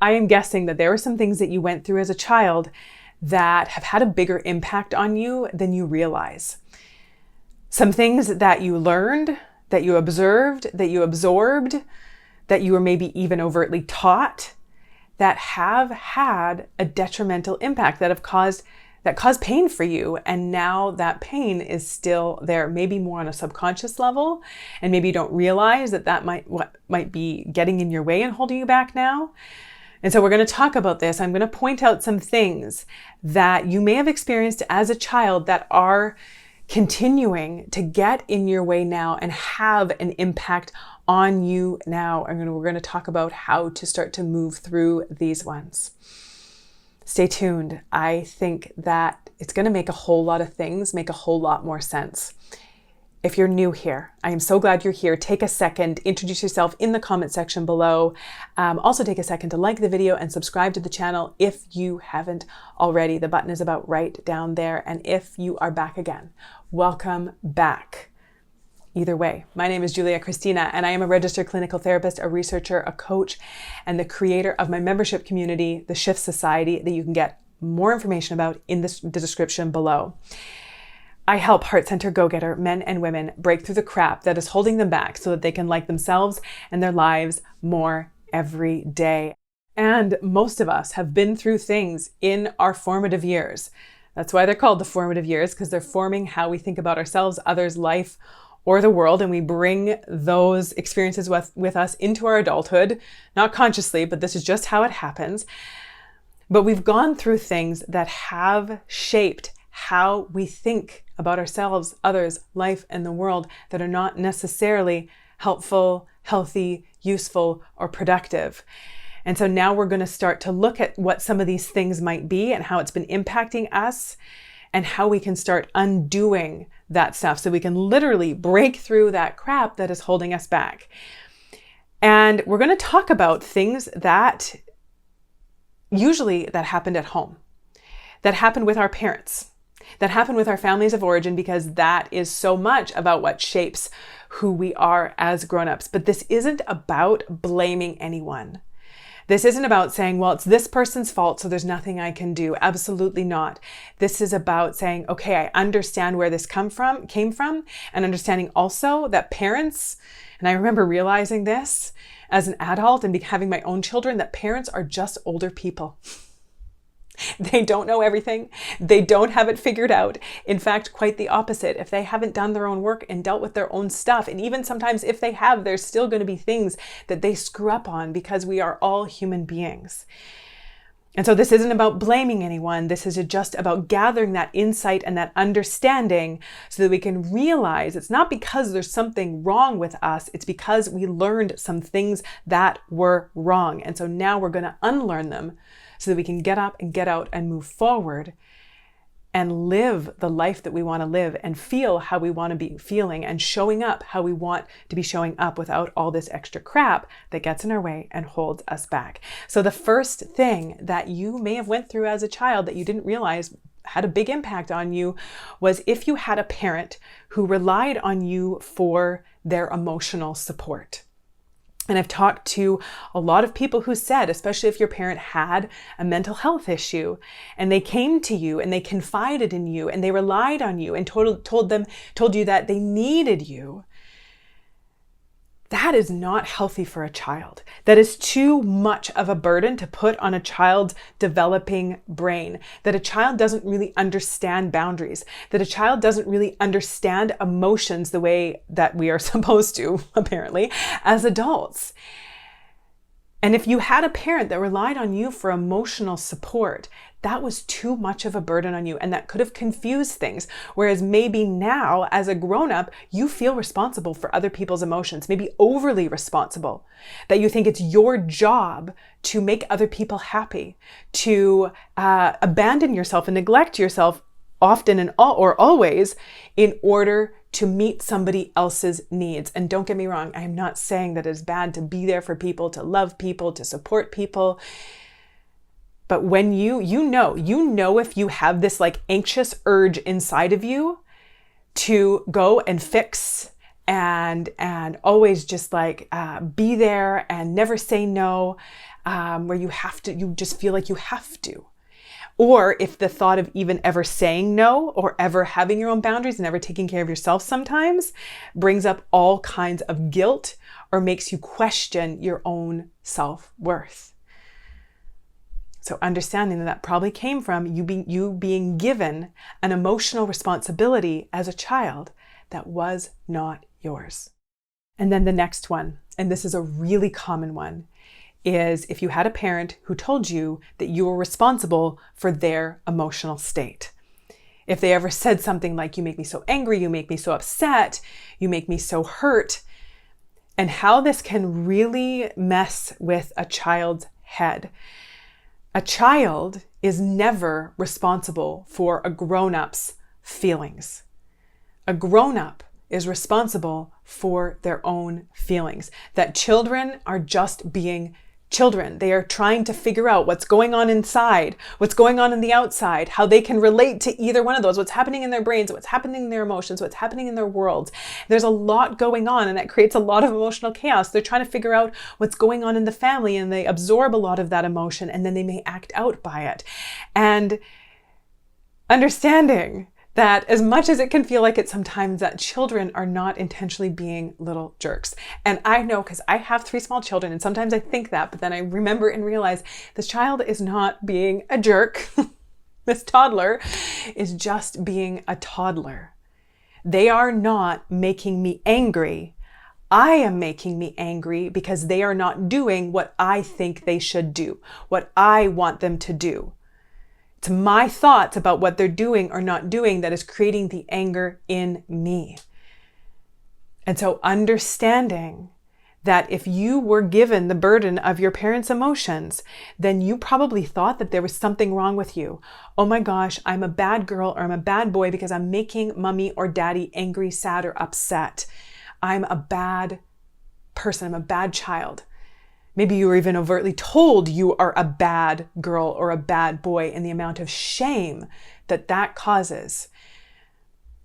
I am guessing that there were some things that you went through as a child that have had a bigger impact on you than you realize. Some things that you learned, that you observed, that you absorbed, that you were maybe even overtly taught, that have had a detrimental impact, that caused pain for you. And now that pain is still there, maybe more on a subconscious level, and maybe you don't realize that might be getting in your way and holding you back now. And so we're going to talk about this. I'm going to point out some things that you may have experienced as a child that are continuing to get in your way now and have an impact on you now. We're going to talk about how to start to move through these ones. Stay tuned. I think that it's going to make a whole lot of things make a whole lot more sense. If you're new here, I am so glad you're here. Take a second, introduce yourself in the comment section below. Also take a second to like the video and subscribe to the channel if you haven't already. The button is about right down there. And if you are back again, welcome back. Either way, my name is Kristina, and I am a registered clinical therapist, a researcher, a coach, and the creator of my membership community, the Shift Society, that you can get more information about in the description below. I help heart-centered go-getter men and women break through the crap that is holding them back so that they can like themselves and their lives more every day. And most of us have been through things in our formative years. That's why they're called the formative years, because they're forming how we think about ourselves, others, life, or the world, and we bring those experiences with us into our adulthood, not consciously, but this is just how it happens. But we've gone through things that have shaped how we think about ourselves, others, life, and the world that are not necessarily helpful, healthy, useful, or productive. And so now we're going to start to look at what some of these things might be and how it's been impacting us and how we can start undoing that stuff so we can literally break through that crap that is holding us back. And we're going to talk about things that happened at home, that happened with our parents, that happened with our families of origin, because that is so much about what shapes who we are as grown-ups. But this isn't about blaming anyone. This isn't about saying, well, it's this person's fault, so there's nothing I can do. Absolutely not. This is about saying, okay, I understand where this came from, and understanding also that parents, and I remember realizing this as an adult and having my own children, that parents are just older people. They don't know everything. They don't have it figured out. In fact, quite the opposite. If they haven't done their own work and dealt with their own stuff, and even sometimes if they have, there's still going to be things that they screw up on, because we are all human beings. And so this isn't about blaming anyone. This is just about gathering that insight and that understanding so that we can realize it's not because there's something wrong with us. It's because we learned some things that were wrong. And so now we're going to unlearn them so that we can get up and get out and move forward and live the life that we want to live and feel how we want to be feeling and showing up how we want to be showing up without all this extra crap that gets in our way and holds us back. So the first thing that you may have went through as a child that you didn't realize had a big impact on you was if you had a parent who relied on you for their emotional support. And I've talked to a lot of people who said, especially if your parent had a mental health issue and they came to you and they confided in you and they relied on you and told you that they needed you, that is not healthy for a child. That is too much of a burden to put on a child's developing brain. That a child doesn't really understand boundaries. That a child doesn't really understand emotions the way that we are supposed to, apparently, as adults. And if you had a parent that relied on you for emotional support, that was too much of a burden on you, and that could have confused things. Whereas maybe now, as a grown-up, you feel responsible for other people's emotions, maybe overly responsible, that you think it's your job to make other people happy, to abandon yourself and neglect yourself often and or always in order to meet somebody else's needs. And don't get me wrong, I am not saying that it's bad to be there for people, to love people, to support people. But when you know if you have this like anxious urge inside of you to go and fix and always just like be there and never say no, where you just feel like you have to. Or if the thought of even ever saying no or ever having your own boundaries and ever taking care of yourself sometimes brings up all kinds of guilt or makes you question your own self-worth. So understanding that probably came from you being given an emotional responsibility as a child that was not yours. And then the next one, and this is a really common one, is if you had a parent who told you that you were responsible for their emotional state. If they ever said something like, you make me so angry, you make me so upset, you make me so hurt, and how this can really mess with a child's head. A child is never responsible for a grown-up's feelings. A grown-up is responsible for their own feelings. That children are just being children. They are trying to figure out what's going on inside, what's going on in the outside, how they can relate to either one of those, what's happening in their brains, what's happening in their emotions, what's happening in their worlds. There's a lot going on, and that creates a lot of emotional chaos. They're trying to figure out what's going on in the family, and they absorb a lot of that emotion, and then they may act out by it. And understanding that as much as it can feel like it sometimes, that children are not intentionally being little jerks. And I know, because I have 3 small children, and sometimes I think that, but then I remember and realize this child is not being a jerk. This toddler is just being a toddler. They are not making me angry. I am making me angry because they are not doing what I think they should do, what I want them to do. It's my thoughts about what they're doing or not doing that is creating the anger in me. And so understanding that if you were given the burden of your parents' emotions, then you probably thought that there was something wrong with you. Oh my gosh, I'm a bad girl or I'm a bad boy because I'm making mommy or daddy angry, sad, or upset. I'm a bad person. I'm a bad child. Maybe you were even overtly told you are a bad girl or a bad boy, and the amount of shame that that causes.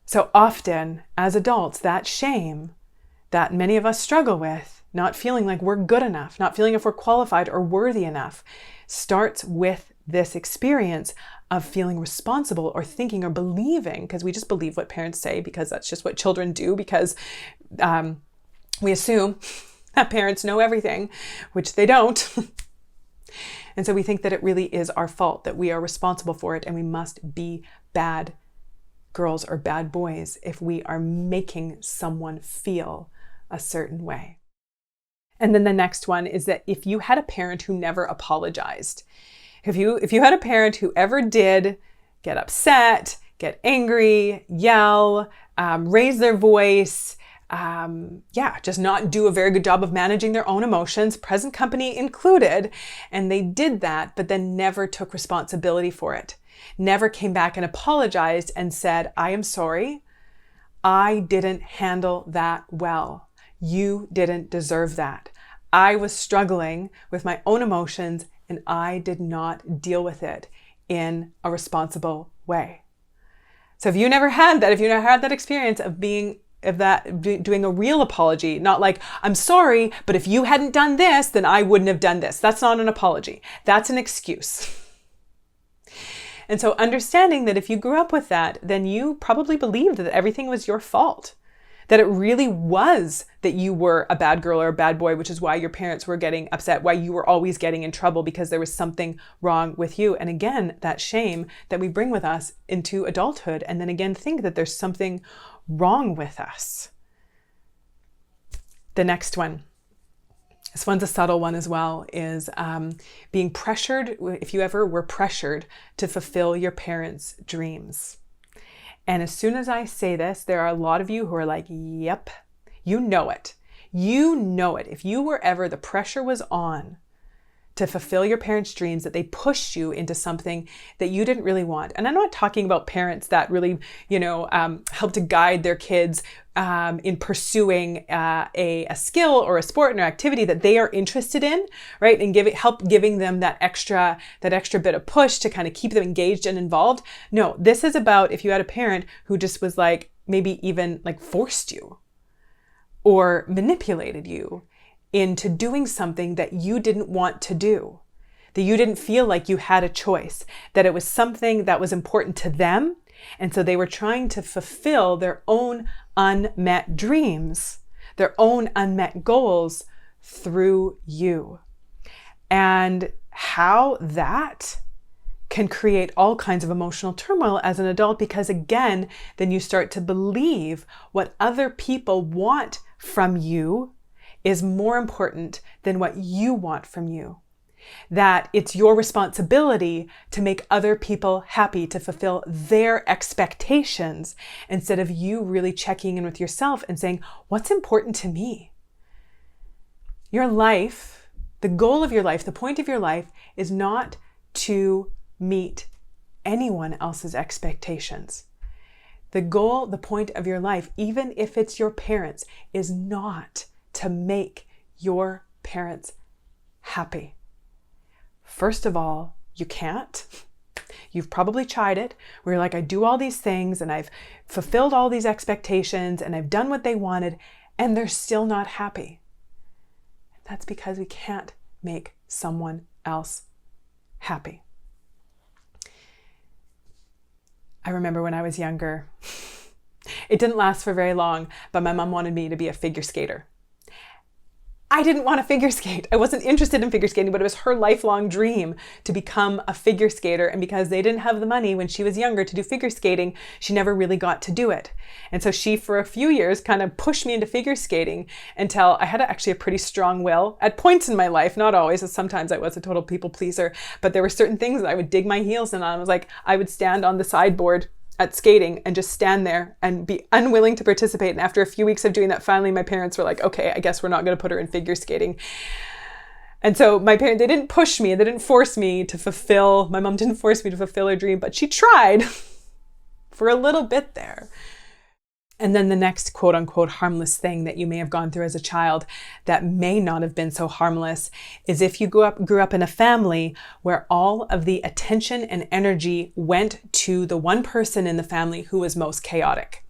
So often as adults, that shame that many of us struggle with, not feeling like we're good enough, not feeling if we're qualified or worthy enough, starts with this experience of feeling responsible or thinking or believing, because we just believe what parents say because that's just what children do, because we assume that parents know everything, which they don't. And so we think that it really is our fault, that we are responsible for it, and we must be bad girls or bad boys if we are making someone feel a certain way. And then the next one is that if you had a parent who never apologized, if you had a parent who ever did get upset, get angry, yell, raise their voice, just not do a very good job of managing their own emotions, present company included, and they did that, but then never took responsibility for it, never came back and apologized and said, I am sorry, I didn't handle that well. You didn't deserve that. I was struggling with my own emotions and I did not deal with it in a responsible way. So if you never had that, if you never had that experience of doing a real apology, not like, I'm sorry, but if you hadn't done this, then I wouldn't have done this. That's not an apology. That's an excuse. And so understanding that if you grew up with that, then you probably believed that everything was your fault, that it really was that you were a bad girl or a bad boy, which is why your parents were getting upset, why you were always getting in trouble, because there was something wrong with you. And again, that shame that we bring with us into adulthood, and then again think that there's something wrong with us. The next one, this one's a subtle one as well, is being pressured, if you ever were pressured to fulfill your parents' dreams. And as soon as I say this, there are a lot of you who are like, yep, you know it. You know it. If you were ever, the pressure was on to fulfill your parents' dreams, that they pushed you into something that you didn't really want. And I'm not talking about parents that really, help to guide their kids in pursuing a skill or a sport or activity that they are interested in, right? And help giving them that extra bit of push to kind of keep them engaged and involved. No, this is about if you had a parent who just was like, maybe even like forced you. or manipulated you into doing something that you didn't want to do, that you didn't feel like you had a choice, that it was something that was important to them. And so they were trying to fulfill their own unmet dreams, their own unmet goals through you. And how that can create all kinds of emotional turmoil as an adult, because again, then you start to believe what other people want from you is more important than what you want from you. That it's your responsibility to make other people happy, to fulfill their expectations, instead of you really checking in with yourself and saying, what's important to me? Your life, the goal of your life, the point of your life is not to meet anyone else's expectations. The goal, the point of your life, even if it's your parents, is not to make your parents happy. First of all, you can't. You've probably tried it, where you're like, I do all these things and I've fulfilled all these expectations and I've done what they wanted, and they're still not happy. That's because we can't make someone else happy. I remember when I was younger, it didn't last for very long, but my mom wanted me to be a figure skater. I didn't want to figure skate. I wasn't interested in figure skating, but it was her lifelong dream to become a figure skater. And because they didn't have the money when she was younger to do figure skating, she never really got to do it. And so she, for a few years, kind of pushed me into figure skating until I had actually a pretty strong will at points in my life, not always, as sometimes I was a total people pleaser, but there were certain things that I would dig my heels in on. I was like, I would stand on the sideboard at skating and just stand there and be unwilling to participate. And after a few weeks of doing that, finally my parents were like, okay, I guess we're not going to put her in figure skating. And so my parents, they didn't push me, they didn't force me to fulfill, my mom didn't force me to fulfill her dream, but she tried for a little bit there. And then the next quote unquote harmless thing that you may have gone through as a child that may not have been so harmless is if you grew up in a family where all of the attention and energy went to the one person in the family who was most chaotic.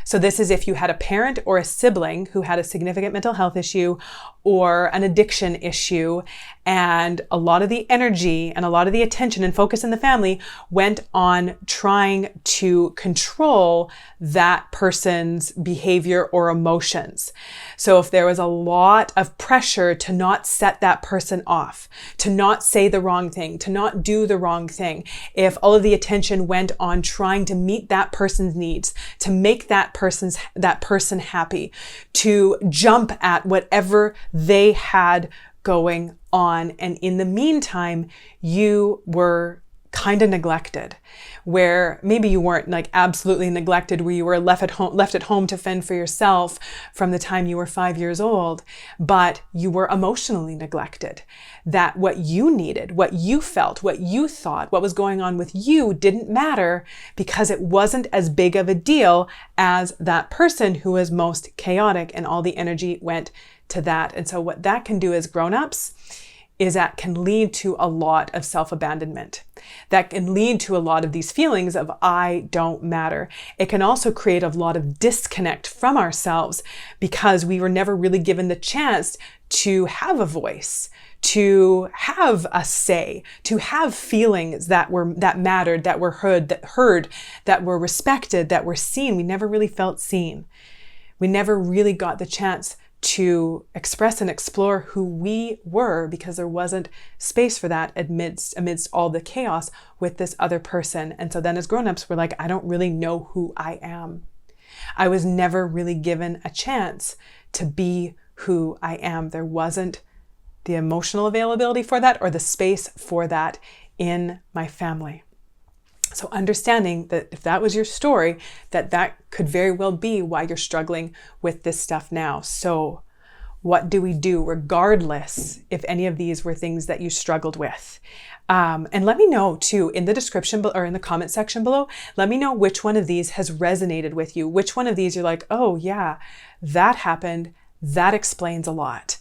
So this is if you had a parent or a sibling who had a significant mental health issue or an addiction issue, and a lot of the energy and a lot of the attention and focus in the family went on trying to control that person's behavior or emotions. So if there was a lot of pressure to not set that person off, to not say the wrong thing, to not do the wrong thing, if all of the attention went on trying to meet that person's needs, to make that person happy, to jump at whatever they had going on. And in the meantime, you were kind of neglected, where maybe you weren't like absolutely neglected, where you were left at home to fend for yourself from the time you were 5 years old, but you were emotionally neglected. That what you needed, what you felt, what you thought, what was going on with you didn't matter because it wasn't as big of a deal as that person who was most chaotic, and all the energy went to that. And so what that can do as grown-ups is that can lead to a lot of self-abandonment. That can lead to a lot of these feelings of I don't matter. It can also create a lot of disconnect from ourselves because we were never really given the chance to have a voice, to have a say, to have feelings that mattered, that were heard, that were respected, that were seen. We never really felt seen. We never really got the chance to express and explore who we were because there wasn't space for that amidst all the chaos with this other person. And so then as grown-ups, we're like, I don't really know who I am. I was never really given a chance to be who I am. There wasn't the emotional availability for that or the space for that in my family. So understanding that if that was your story, that could very well be why you're struggling with this stuff now. So what do we do regardless if any of these were things that you struggled with? And let me know too, in the description or in the comment section below, let me know which one of these has resonated with you. Which one of these you're like, oh yeah, that happened. That explains a lot.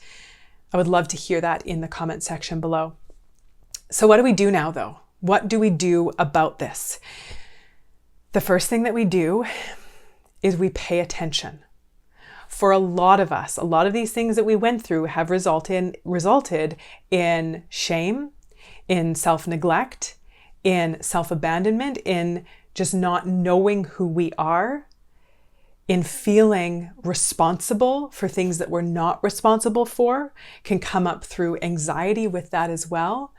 I would love to hear that in the comment section below. So what do we do now though? What do we do about this? The first thing that we do is we pay attention. for a lot of us, a lot of these things that we went through have resulted in shame, in self-neglect, in self-abandonment, in just not knowing who we are, in feeling responsible for things that we're not responsible for, can come up through anxiety with that as well.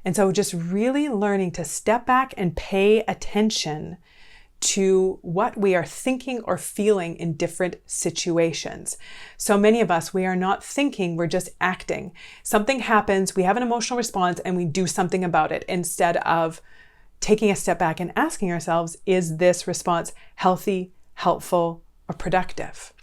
And so just really learning to step back and pay attention to what we are thinking or feeling in different situations. So many of us, we are not thinking, we're just acting. Something happens, we have an emotional response, and we do something about it instead of taking a step back and asking ourselves, is this response healthy, helpful, or productive?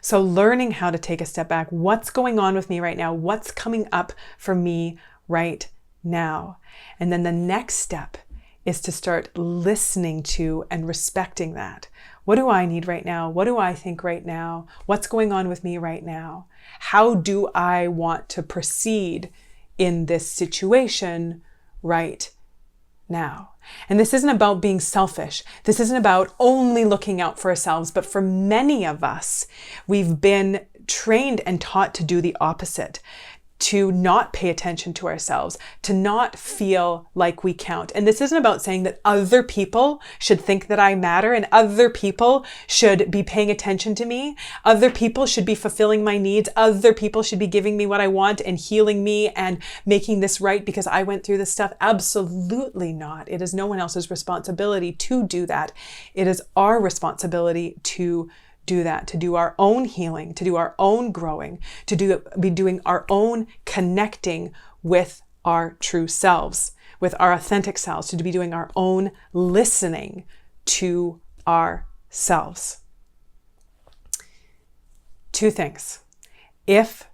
So learning how to take a step back, what's going on with me right now? What's coming up for me right now? And then the next step is to start listening to and respecting that. What do I need right now? What do I think right now? What's going on with me right now? How do I want to proceed in this situation right now? And this isn't about being selfish. This isn't about only looking out for ourselves, but for many of us, we've been trained and taught to do the opposite, to not pay attention to ourselves, to not feel like we count. And this isn't about saying that other people should think that I matter and other people should be paying attention to me. Other people should be fulfilling my needs. Other people should be giving me what I want and healing me and making this right because I went through this stuff. Absolutely not. It is no one else's responsibility to do that. It is our responsibility to do that, to do our own healing, to do our own growing, to be doing our own connecting with our true selves, with our authentic selves, to be doing our own listening to ourselves. Two things. If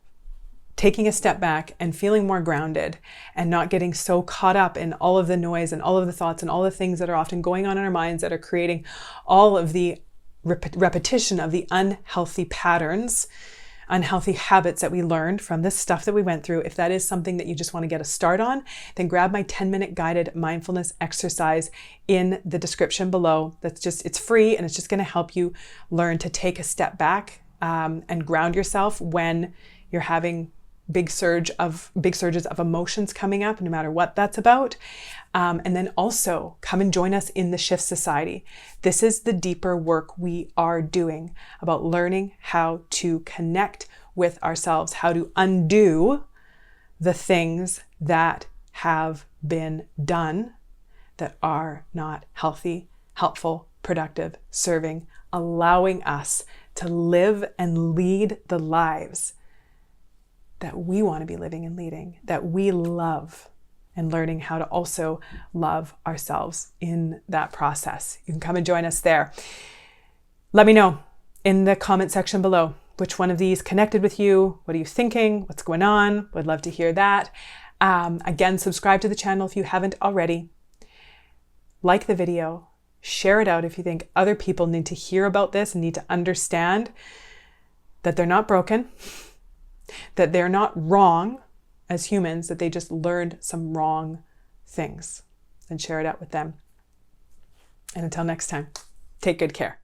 taking a step back and feeling more grounded and not getting so caught up in all of the noise and all of the thoughts and all the things that are often going on in our minds that are creating all of the repetition of the unhealthy patterns, unhealthy habits that we learned from this stuff that we went through. If that is something that you just want to get a start on, then grab my 10-minute guided mindfulness exercise in the description below. It's free, and it's just going to help you learn to take a step back and ground yourself when you're having big surges of emotions coming up, no matter what that's about. And then also come and join us in the Shift Society. This is the deeper work we are doing about learning how to connect with ourselves, how to undo the things that have been done that are not healthy, helpful, productive, serving, allowing us to live and lead the lives that we want to be living and leading, that we love, and learning how to also love ourselves in that process. You can come and join us there. Let me know in the comment section below which one of these connected with you. What are you thinking? What's going on? Would love to hear that. Again, subscribe to the channel if you haven't already. Like the video. Share it out if you think other people need to hear about this and need to understand that they're not broken, that they're not wrong as humans, that they just learned some wrong things, and share it out with them. And until next time, take good care.